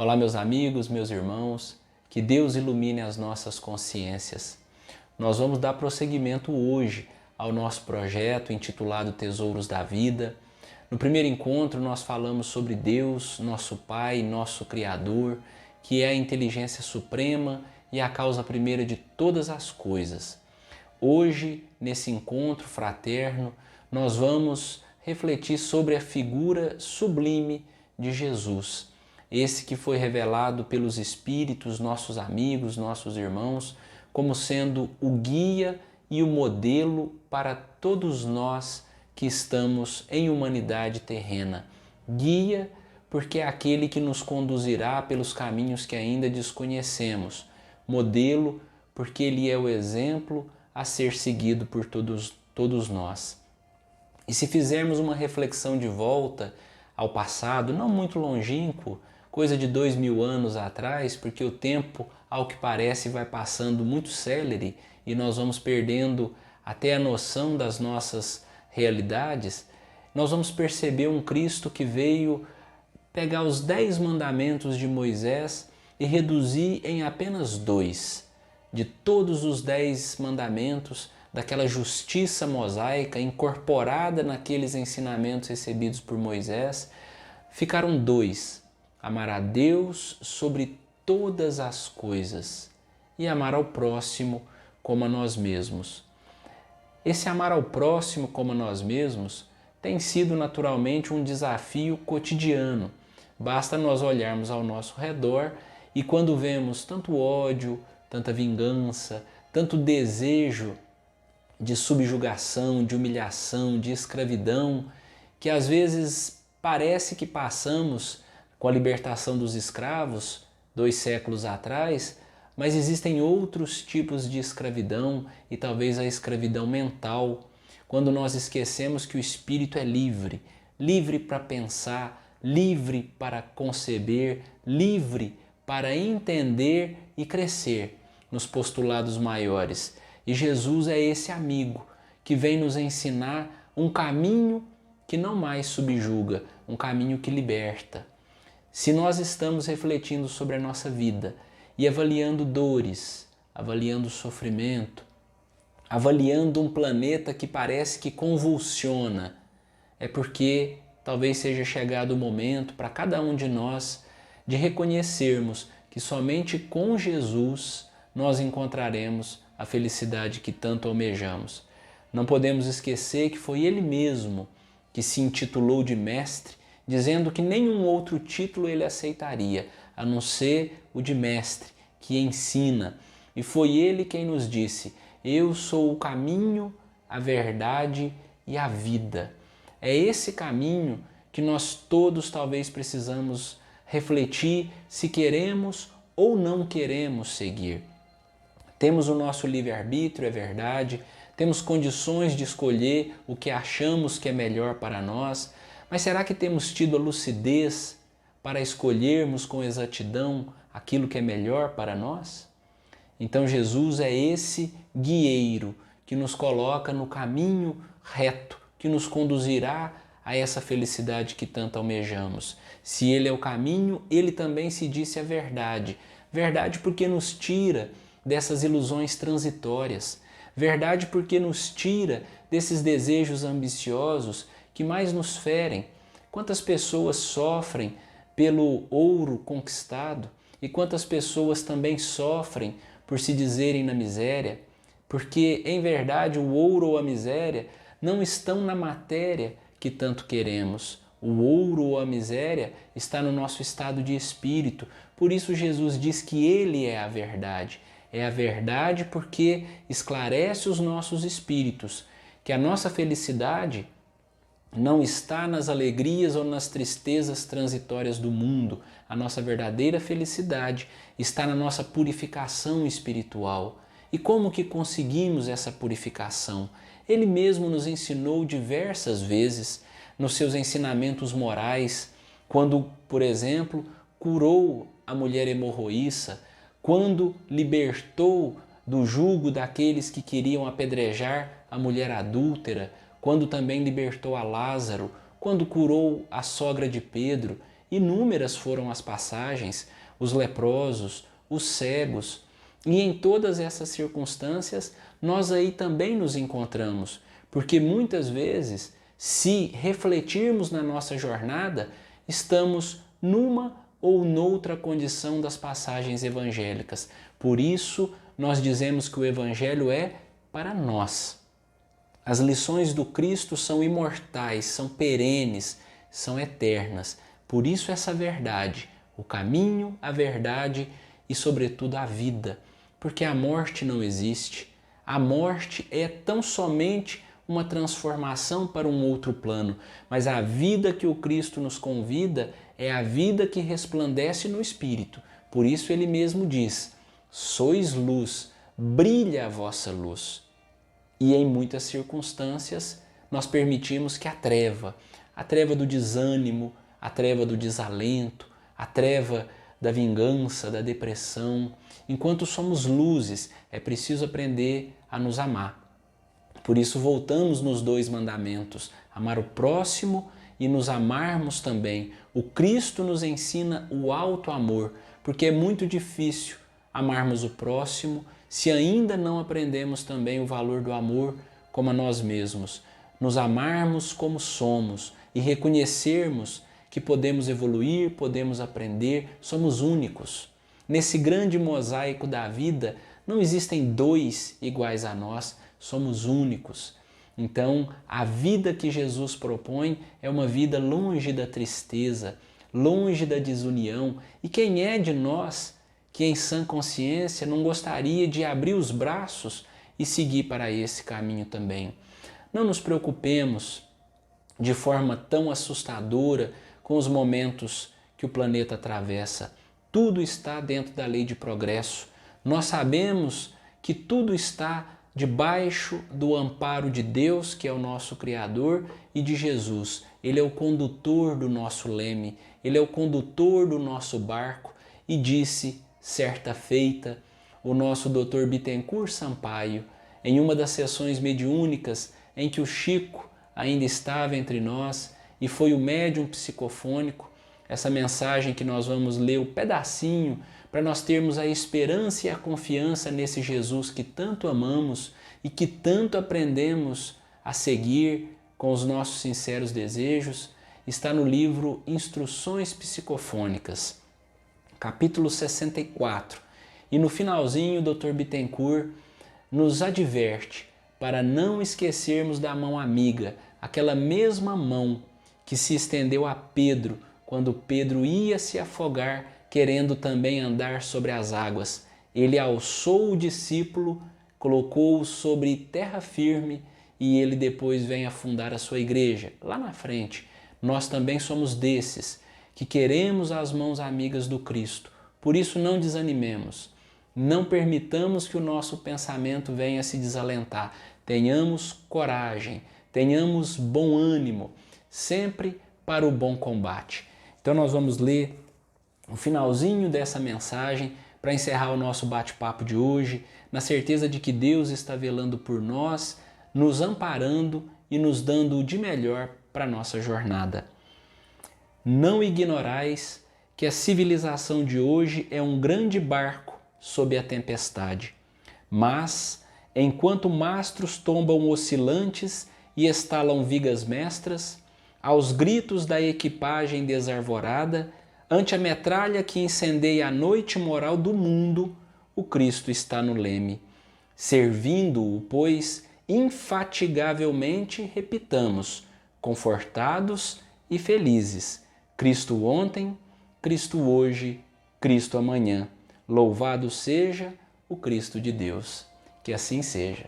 Olá, meus amigos, meus irmãos, que Deus ilumine as nossas consciências. Nós vamos dar prosseguimento hoje ao nosso projeto intitulado Tesouros da Vida. No primeiro encontro nós falamos sobre Deus, nosso Pai, nosso Criador, que é a inteligência suprema e a causa primeira de todas as coisas. Hoje, nesse encontro fraterno, nós vamos refletir sobre a figura sublime de Jesus. Esse que foi revelado pelos Espíritos, nossos amigos, nossos irmãos, como sendo o guia e o modelo para todos nós que estamos em humanidade terrena. Guia porque é aquele que nos conduzirá pelos caminhos que ainda desconhecemos. Modelo porque ele é o exemplo a ser seguido por todos nós. E se fizermos uma reflexão de volta ao passado, não muito longínquo, coisa de 2000 anos atrás, porque o tempo, ao que parece, vai passando muito célere e nós vamos perdendo até a noção das nossas realidades, nós vamos perceber um Cristo que veio pegar os 10 mandamentos de Moisés e reduzir em apenas 2. De todos os 10 mandamentos, daquela justiça mosaica incorporada naqueles ensinamentos recebidos por Moisés, ficaram 2. Amar a Deus sobre todas as coisas e amar ao próximo como a nós mesmos. Esse amar ao próximo como a nós mesmos tem sido naturalmente um desafio cotidiano. Basta nós olharmos ao nosso redor e quando vemos tanto ódio, tanta vingança, tanto desejo de subjugação, de humilhação, de escravidão, que às vezes parece que passamos com a libertação dos escravos 2 séculos atrás, mas existem outros tipos de escravidão e talvez a escravidão mental, quando nós esquecemos que o espírito é livre, livre para pensar, livre para conceber, livre para entender e crescer nos postulados maiores. E Jesus é esse amigo que vem nos ensinar um caminho que não mais subjuga, um caminho que liberta. Se nós estamos refletindo sobre a nossa vida e avaliando dores, avaliando sofrimento, avaliando um planeta que parece que convulsiona, é porque talvez seja chegado o momento para cada um de nós de reconhecermos que somente com Jesus nós encontraremos a felicidade que tanto almejamos. Não podemos esquecer que foi Ele mesmo que se intitulou de Mestre, dizendo que nenhum outro título ele aceitaria, a não ser o de mestre, que ensina. E foi ele quem nos disse: eu sou o caminho, a verdade e a vida. É esse caminho que nós todos talvez precisamos refletir se queremos ou não queremos seguir. Temos o nosso livre-arbítrio, é verdade, temos condições de escolher o que achamos que é melhor para nós, mas será que temos tido a lucidez para escolhermos com exatidão aquilo que é melhor para nós? Então Jesus é esse guieiro que nos coloca no caminho reto, que nos conduzirá a essa felicidade que tanto almejamos. Se Ele é o caminho, Ele também se disse a verdade. Verdade porque nos tira dessas ilusões transitórias. Verdade porque nos tira desses desejos ambiciosos que mais nos ferem. Quantas pessoas sofrem pelo ouro conquistado e quantas pessoas também sofrem por se dizerem na miséria, porque em verdade o ouro ou a miséria não estão na matéria que tanto queremos. O ouro ou a miséria está no nosso estado de espírito. Por isso Jesus diz que Ele é a verdade. É a verdade porque esclarece os nossos espíritos, que a nossa felicidade não está nas alegrias ou nas tristezas transitórias do mundo. A nossa verdadeira felicidade está na nossa purificação espiritual. E como que conseguimos essa purificação? Ele mesmo nos ensinou diversas vezes nos seus ensinamentos morais, quando, por exemplo, curou a mulher hemorroíça, quando libertou do jugo daqueles que queriam apedrejar a mulher adúltera, quando também libertou a Lázaro, quando curou a sogra de Pedro. Inúmeras foram as passagens os leprosos, os cegos. E em todas essas circunstâncias, nós aí também nos encontramos, porque muitas vezes, se refletirmos na nossa jornada, estamos numa ou noutra condição das passagens evangélicas. Por isso, nós dizemos que o Evangelho é para nós. As lições do Cristo são imortais, são perenes, são eternas. Por isso essa verdade, o caminho, a verdade e, sobretudo, a vida. Porque a morte não existe. A morte é tão somente uma transformação para um outro plano, mas a vida que o Cristo nos convida é a vida que resplandece no Espírito. Por isso ele mesmo diz: sois luz, brilha a vossa luz. E em muitas circunstâncias nós permitimos que a treva do desânimo, a treva do desalento, a treva da vingança, da depressão, enquanto somos luzes, é preciso aprender a nos amar. Por isso voltamos nos 2 mandamentos, amar o próximo e nos amarmos também. O Cristo nos ensina o alto amor, porque é muito difícil amarmos o próximo se ainda não aprendemos também o valor do amor como a nós mesmos. Nos amarmos como somos e reconhecermos que podemos evoluir, podemos aprender, somos únicos. Nesse grande mosaico da vida não existem 2 iguais a nós, somos únicos. Então, a vida que Jesus propõe é uma vida longe da tristeza, longe da desunião. E quem é de nós que em sã consciência não gostaria de abrir os braços e seguir para esse caminho também? Não nos preocupemos de forma tão assustadora com os momentos que o planeta atravessa. Tudo está dentro da lei de progresso. Nós sabemos que tudo está debaixo do amparo de Deus, que é o nosso Criador, e de Jesus. Ele é o condutor do nosso leme, ele é o condutor do nosso barco. E disse, certa feita, o nosso Dr. Bittencourt Sampaio, em uma das sessões mediúnicas em que o Chico ainda estava entre nós e foi o médium psicofônico, essa mensagem que nós vamos ler o pedacinho para nós termos a esperança e a confiança nesse Jesus que tanto amamos e que tanto aprendemos a seguir com os nossos sinceros desejos, está no livro Instruções Psicofônicas, capítulo 64. E no finalzinho, o Dr. Bittencourt nos adverte para não esquecermos da mão amiga, aquela mesma mão que se estendeu a Pedro quando Pedro ia se afogar, querendo também andar sobre as águas. Ele alçou o discípulo, colocou-o sobre terra firme e ele depois vem afundar a sua igreja. Lá na frente, nós também somos desses que queremos as mãos amigas do Cristo. Por isso não desanimemos, não permitamos que o nosso pensamento venha se desalentar. Tenhamos coragem, tenhamos bom ânimo, sempre para o bom combate. Então nós vamos ler o finalzinho dessa mensagem para encerrar o nosso bate-papo de hoje, na certeza de que Deus está velando por nós, nos amparando e nos dando o de melhor para a nossa jornada. Não ignorais que a civilização de hoje é um grande barco sob a tempestade, mas, enquanto mastros tombam oscilantes e estalam vigas mestras, aos gritos da equipagem desarvorada, ante a metralha que incendeia a noite moral do mundo, o Cristo está no leme. Servindo-o, pois, infatigavelmente, repitamos, confortados e felizes. Cristo ontem, Cristo hoje, Cristo amanhã. Louvado seja o Cristo de Deus. Que assim seja.